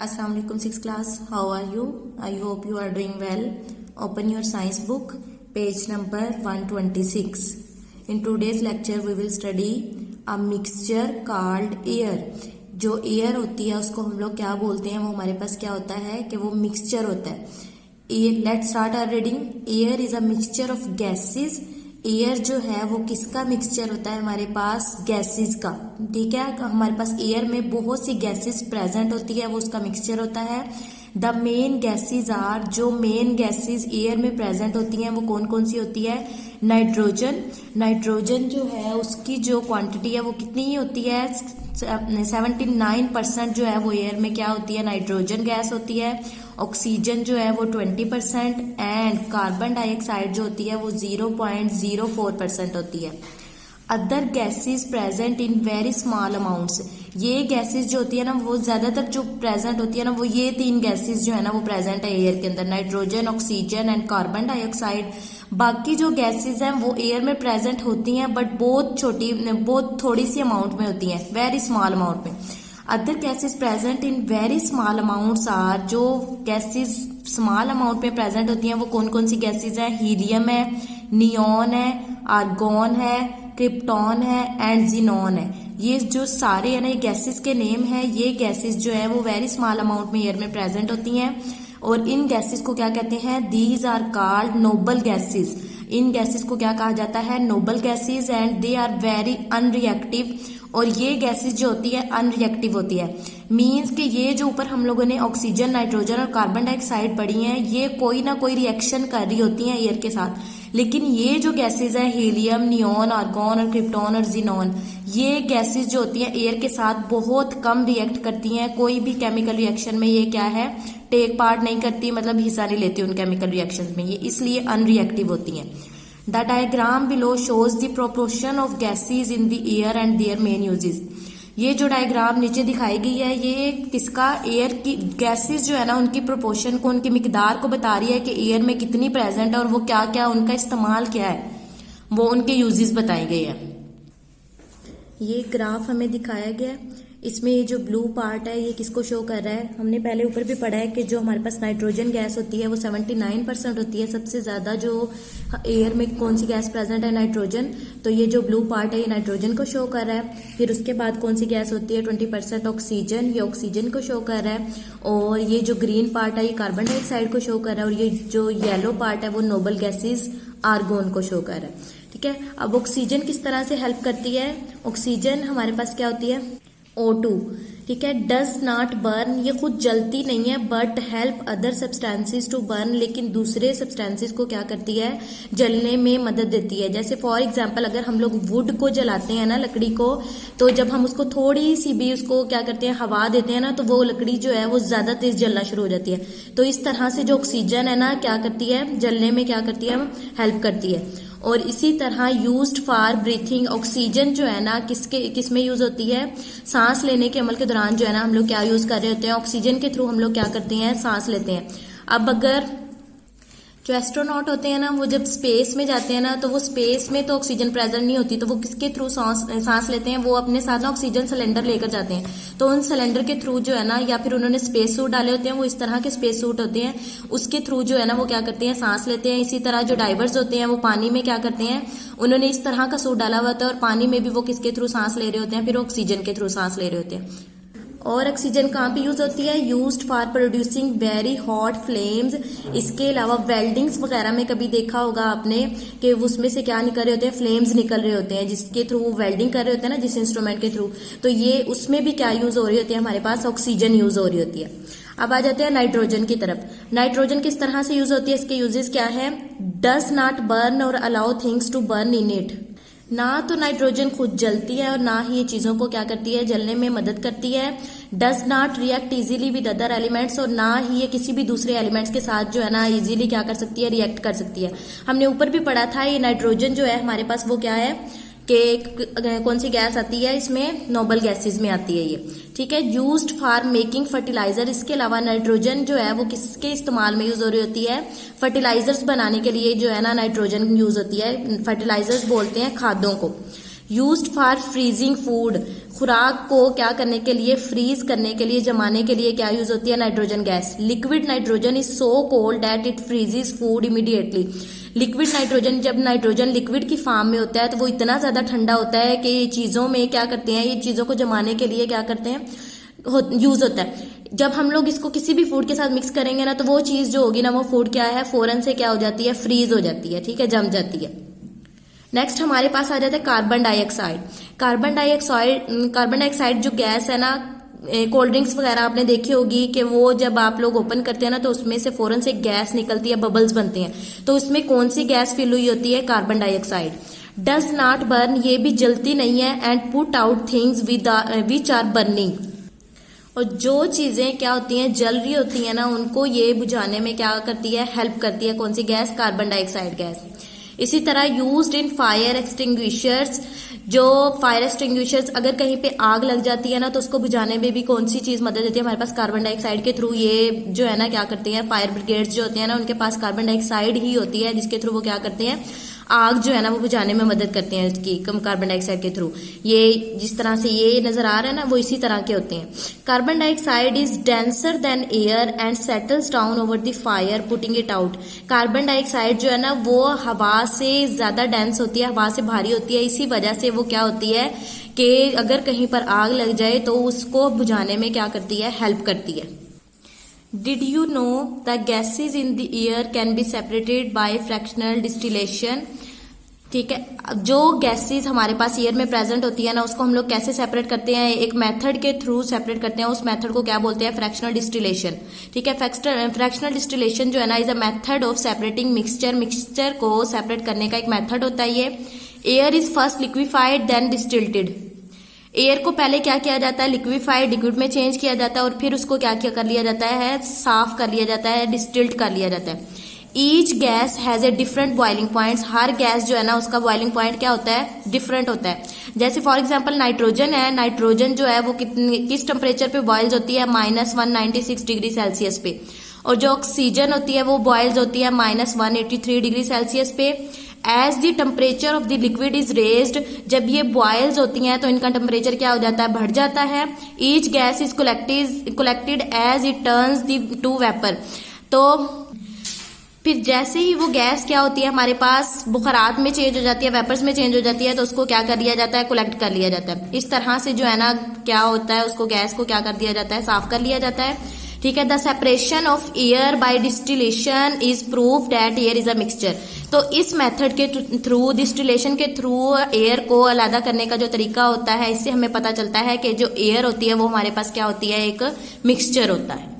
Assalamu alaikum 6th class. How are you? I hope you are doing well. Open your science book, page number 126. In today's lecture we will study a mixture called air. जो air होती है उसको हम लोग क्या बोलते हैं, वो हमारे पास क्या होता है कि वो मिक्सचर होता है. Let's start our reading. Air is a mixture of gases. Air जो है वो किसका मिक्सचर होता है, हमारे पास गैसेस का. ठीक है, हमारे पास एयर में बहुत सी गैसेस प्रेजेंट होती है, वो उसका मिक्सचर होता है. द मेन गैसेस आर, जो मेन गैसेस एयर में प्रेजेंट होती हैं वो कौन कौन सी होती है. नाइट्रोजन. नाइट्रोजन जो है उसकी जो क्वांटिटी है वो कितनी ही होती है, 79% जो है वो एयर में क्या होती है, नाइट्रोजन गैस होती है. ऑक्सीजन जो है वो 20% एंड कार्बन डाइऑक्साइड जो होती है वो 0.04% होती है. Other gases present in very small amounts. ये गैसेस जो होती है ना वो ज्यादातर जो प्रेजेंट होती है ना वो ये तीन गैसेस जो है ना वो प्रेजेंट है एयर के अंदर, nitrogen, oxygen and carbon dioxide. बाकी जो गैसेस हैं वो एयर में प्रेजेंट होती हैं बट बहुत थोड़ी सी अमाउंट में होती हैं, वेरी स्मॉल अमाउंट में. Other gases present in very small amounts are, जो गैसेस स्मॉल अमाउंट में प्रेजेंट होती हैं वो कौन कौन सी गैसेस हैं. हीलियम है, नियॉन है, आर्गॉन है, क्रिप्टॉन है एंड जीनॉन है. ये जो सारे है ना ये गैसेस के नेम है. ये गैसेस जो है वो वेरी स्मॉल अमाउंट में एयर में प्रेजेंट होती हैं और इन गैसेस को क्या कहते हैं, these are called noble gases. इन गैसेस को क्या कहा जाता है, noble gases. And they are very unreactive. और ये गैसेस जो होती है अनरिएक्टिव होती है. मींस कि ये जो ऊपर हम लोगों ने ऑक्सीजन, नाइट्रोजन और कार्बन डाइऑक्साइड पढ़ी हैं ये कोई ना कोई रिएक्शन कर रही होती हैं एयर के साथ. लेकिन ये जो गैसेस हैं हीलियम, नियॉन, आर्गॉन और क्रिप्टॉन और जीनॉन, ये गैसेस जो होती हैं एयर के साथ बहुत कम रिएक्ट करती हैं. कोई भी केमिकल रिएक्शन में ये क्या है, टेक पार्ट नहीं करती, मतलब हिस्सा नहीं लेती उन केमिकल रिएक्शन में, ये इसलिए अनरिएक्टिव होती हैं. The diagram below shows the proportion of gases in the air and their main uses. ये जो डायग्राम नीचे दिखाई गई है ये किसका, एयर की गैसेस जो है ना उनकी प्रोपोर्शन को, उनकी मिकदार को बता रही है कि एयर में कितनी प्रेजेंट है और वो क्या क्या उनका इस्तेमाल क्या है, वो उनके यूजेस बताए गए हैं. ये ग्राफ हमें दिखाया गया है. इसमें ये जो ब्लू पार्ट है ये किसको शो कर रहा है, हमने पहले ऊपर भी पढ़ा है कि जो हमारे पास नाइट्रोजन गैस होती है वो 79% होती है. सबसे ज्यादा जो एयर में कौन सी गैस प्रेजेंट है, नाइट्रोजन. तो ये जो ब्लू पार्ट है ये नाइट्रोजन को शो कर रहा है. फिर उसके बाद कौन सी गैस होती है, 20% ऑक्सीजन, ये ऑक्सीजन को शो कर रहा है. और ये जो ग्रीन पार्ट है ये कार्बन डाइऑक्साइड को शो कर रहा है. और ये जो येलो पार्ट है वो नोबल गैसेज आर्गोन को शो कर रहा है. ठीक है, अब ऑक्सीजन किस तरह से हेल्प करती है. ऑक्सीजन हमारे पास क्या होती है, O2. ठीक है, डज नॉट बर्न, ये खुद जलती नहीं है but help other substances to burn, लेकिन दूसरे सब्सटेंसेस को क्या करती है, जलने में मदद देती है. जैसे फॉर एग्जांपल अगर हम लोग वुड को जलाते हैं ना, लकड़ी को, तो जब हम उसको थोड़ी सी भी उसको क्या करते हैं, हवा देते हैं ना, तो वो लकड़ी जो है वो ज्यादा तेज जलना शुरू हो जाती है. तो इस तरह से जो ऑक्सीजन है ना क्या करती है, जलने में क्या करती है, हेल्प करती है. और इसी तरह यूज्ड फॉर ब्रीथिंग, ऑक्सीजन जो है ना किस में यूज होती है, सांस लेने के अमल के दौरान जो है ना हम लोग क्या यूज कर रहे होते हैं, ऑक्सीजन के थ्रू हम लोग क्या करते हैं, सांस लेते हैं. अब अगर जो एस्ट्रोनॉट होते हैं ना वो जब स्पेस में जाते हैं ना तो वो स्पेस में तो ऑक्सीजन प्रेजेंट नहीं होती, तो वो किसके थ्रू सांस लेते हैं, वो अपने साथ ना ऑक्सीजन सिलेंडर लेकर जाते हैं. तो उन सिलेंडर के थ्रू जो है ना, या फिर उन्होंने स्पेस सूट डाले होते हैं, वो इस तरह के स्पेस सूट होते हैं, उसके थ्रू जो है ना वो क्या करते हैं, सांस लेते हैं. इसी तरह जो डाइवर्स होते हैं वो पानी में क्या करते हैं, उन्होंने इस तरह का सूट डाला हुआ होता है और पानी में भी वो किसके थ्रू सांस ले रहे होते हैं, फिर ऑक्सीजन के थ्रू सांस ले रहे होते हैं. और ऑक्सीजन कहाँ पे यूज होती है, used for producing very hot flames. इसके अलावा वेल्डिंग्स वगैरह में कभी देखा होगा आपने कि उसमें से क्या निकल रहे होते हैं, फ्लेम्स निकल रहे होते हैं, जिसके थ्रू वेल्डिंग कर रहे होते हैं ना, जिस इंस्ट्रूमेंट के थ्रू. तो ये उसमें भी क्या यूज हो रही होती है, हमारे पास ऑक्सीजन यूज हो रही होती है. अब आ जाते हैं नाइट्रोजन की तरफ. नाइट्रोजन किस तरह से यूज होती है, इसके यूजेस क्या है, डज नॉट बर्न और allow things to burn in it. ना तो नाइट्रोजन खुद जलती है और ना ही ये चीजों को क्या करती है, जलने में मदद करती है. Does not react easily with other elements, और ना ही ये किसी भी दूसरे एलिमेंट्स के साथ जो है ना इजीली क्या कर सकती है, रिएक्ट कर सकती है. हमने ऊपर भी पढ़ा था ये नाइट्रोजन जो है हमारे पास वो क्या है कि कौन सी गैस आती है, इसमें नोबल गैसेस में आती है ये. ठीक है, यूज्ड फॉर मेकिंग फर्टिलाइजर. इसके अलावा नाइट्रोजन जो है वो किसके इस्तेमाल में यूज हो रही होती है, फर्टिलाइजर्स बनाने के लिए जो है ना नाइट्रोजन यूज होती है. फर्टिलाइजर्स बोलते हैं खादों को. यूज्ड फॉर फ्रीजिंग फूड, खुराक को क्या करने के लिए, फ्रीज करने के लिए, जमाने के लिए क्या यूज होती है, nitrogen gas. Liquid nitrogen is so cold that it freezes food immediately. Liquid nitrogen, जब नाइट्रोजन लिक्विड की फॉर्म में होता है तो वो इतना ज्यादा ठंडा होता है कि ये चीजों में क्या करते हैं, ये चीजों को जमाने के लिए क्या करते हैं, यूज होता है। जब हम लोग इसको किसी भी फूड के साथ मिक्स करेंगे ना, तो वो चीज जो होगी ना, वो फूड क्या है, फौरन से क्या हो जाती है, फ्रीज हो जाती है, ठीक है, जम जाती है। नेक्स्ट हमारे पास आ जाता है कार्बन डाइऑक्साइड। कार्बन डाइऑक्साइड जो गैस है ना, कोल्ड ड्रिंक्स वगैरह आपने देखी होगी कि वो जब आप लोग ओपन करते हैं ना, तो उसमें से फौरन से गैस निकलती है, बबल्स बनते हैं। तो उसमें कौन सी गैस फिल हुई होती है, carbon dioxide. Does not burn, ये भी जलती नहीं है। And put out things which are burning, और जो चीजें क्या होती हैं, जल रही होती हैं ना, उनको ये बुझाने में क्या करती है, हेल्प करती है। कौन सी गैस, कार्बन डाइऑक्साइड गैस। इसी तरह यूज्ड इन फायर एक्सटिंग्विशर्स, जो फायर एक्सटिंग्विशर्स अगर कहीं पे आग लग जाती है ना, तो उसको बुझाने में भी कौन सी चीज मदद देती है, हमारे पास कार्बन डाइऑक्साइड के थ्रू। ये जो है ना क्या करते हैं, फायर ब्रिगेड्स जो होते हैं ना, उनके पास कार्बन डाइऑक्साइड ही होती है, जिसके थ्रू वो क्या करते हैं, आग जो है ना वो बुझाने में मदद करते हैं उसकी, कम कार्बन डाइऑक्साइड के थ्रू। ये जिस तरह से ये नजर आ रहा है ना, वो इसी तरह के होते हैं। Carbon dioxide is denser then air and settles down over the fire putting it out. Carbon dioxide जो है ना, वो हवा से ज्यादा डेंस होती है, हवा से भारी होती है। इसी वजह से वो क्या होती है कि अगर कहीं पर आग लग जाए तो उसको बुझाने में क्या करती है, हेल्प करती है। Did you know the gases in the air can be separated by fractional distillation? ठीक है, जो गैसेस हमारे पास एयर में प्रेजेंट होती है ना, उसको हम लोग कैसे सेपरेट करते हैं, एक मेथड के थ्रू सेपरेट करते हैं। उस मेथड को क्या बोलते हैं, फ्रैक्शनल डिस्टिलेशन। ठीक है, फ्रैक्शनल डिस्टिलेशन जो है ना, is a method of separating mixture को सेपरेट करने का एक मेथड होता है ये। Air is first liquefied then distilled. Air को पहले क्या किया जाता है, लिक्विफाइड लिक्विड में चेंज किया जाता है, और फिर उसको क्या कर लिया जाता है, साफ कर लिया जाता है, डिस्टिल्ड कर लिया जाता है। Each gas has a different boiling points. Her gas जो है ना, उसका बॉइलिंग पॉइंट क्या होता है, डिफरेंट होता है। जैसे फॉर एग्जांपल नाइट्रोजन है, नाइट्रोजन जो है वो किस टेम्परेचर पे बॉइल्स होती है, -196 डिग्री सेल्सियस पे। और जो ऑक्सीजन होती है वो बॉइल्स होती है -183 डिग्री सेल्सियस पे। As the temperature of the liquid is raised, जब ये बॉयल्स होती हैं तो इनका टेम्परेचर क्या हो जाता है, बढ़ जाता है। Each gas is collected as it turns to vapour. तो फिर जैसे ही वो गैस क्या होती है हमारे पास बुखारात में चेंज हो जाती है, वेपर्स में चेंज हो जाती है, तो उसको क्या कर लिया जाता है, कलेक्ट कर लिया जाता है। इस तरह से जो है ना क्या होता है, उसको गैस को क्या कर दिया जाता है, साफ कर लिया जाता है। ठीक है, the separation of air by distillation is proof that air is a mixture. तो इस मेथड के थ्रू, डिस्टिलेशन के थ्रू एयर को अलग करने का जो तरीका होता है, इससे हमें पता चलता है कि जो एयर होती है वो हमारे पास क्या होती है, एक मिक्सचर होता है।